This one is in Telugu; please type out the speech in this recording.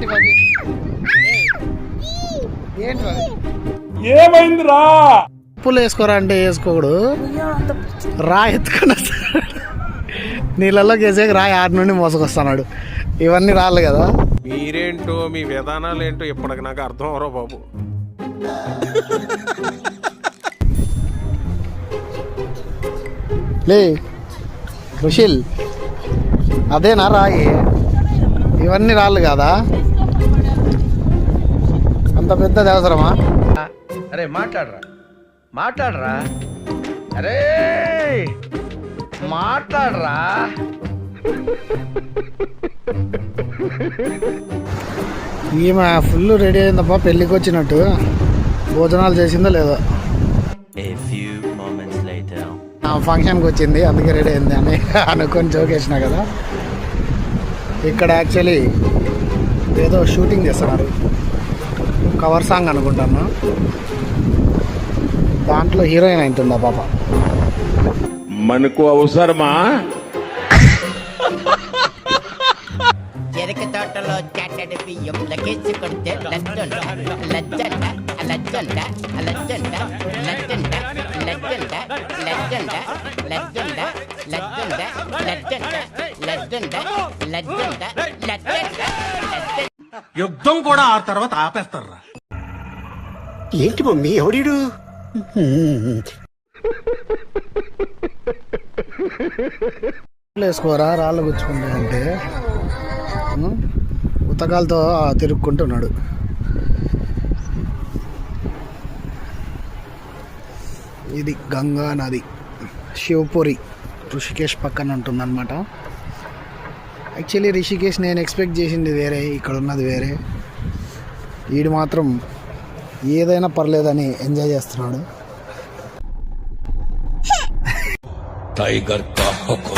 ఏంటి మరి ఏంటి మరి ఏమైందిరా? ఉప్పులు వేసుకోరా అంటే వేసుకోకూడదు. రా ఎత్తుకొని నీళ్ళలోకి వేసాక రా ఆడి నుండి మోసుకొస్తున్నాడు. ఇవన్నీ రాళ్ళు కదా. మీరేంటో మీ విధానాలు ఏంటో ఇప్పటికి నాకు అర్థం అవరో బాబు. లే రుషిల్ అదేనా రాయి? ఇవన్నీ రాళ్ళు కాదా? అంత పెద్దది అవసరమా? అరే మాట్లాడరా అరే మాట్లాడరా. ఈమె ఫుల్ రెడీ అయిందప్ప పెళ్ళికి వచ్చినట్టు. భోజనాలు చేసిందో లేదో. ఫంక్షన్కి వచ్చింది అందుకే రెడీ అయింది అని అనుకొని జోకేసిన కదా. ఇక్కడ యాక్చువల్లీ ఏదో షూటింగ్ చేస్తున్నారు, కవర్ సాంగ్ అనుకుంటాను. దాంట్లో హీరోయిన్ అయింటుందా పాప. మనకు అవసరమా? చెరుకు తోటలో చాటడి బియ్యం లగేసి కొడితే లజ్జంట లజ్జంట లజ్జంట లజ్జంట లజ్జంట లజ్జంట లజ్జంట లజ్జంట లజ్జంట లజ్జంట లజ్జంట లజ్జంట లజ్జంట. యుద్ధం కూడా ఆ తర్వాత ఆపేస్తారా? ఏంటి మమ్మీ ఎవడీడు? వేసుకోరా రాళ్ళు గుచ్చుకుంటాయి అంటే ఉతకాలతో తిరుక్కుంటున్నాడు. ఇది గంగా నది, శివపురి, ఋషికేశ్ పక్కన ఉంటుందన్నమాట. యాక్చువల్లీ రిషికేశ్ నేను ఎక్స్పెక్ట్ చేసింది వేరే, ఇక్కడ ఉన్నది వేరే. వీడు మాత్రం ఏదైనా పర్లేదని ఎంజాయ్ చేస్తున్నాడు. टाइगर का हुक्म।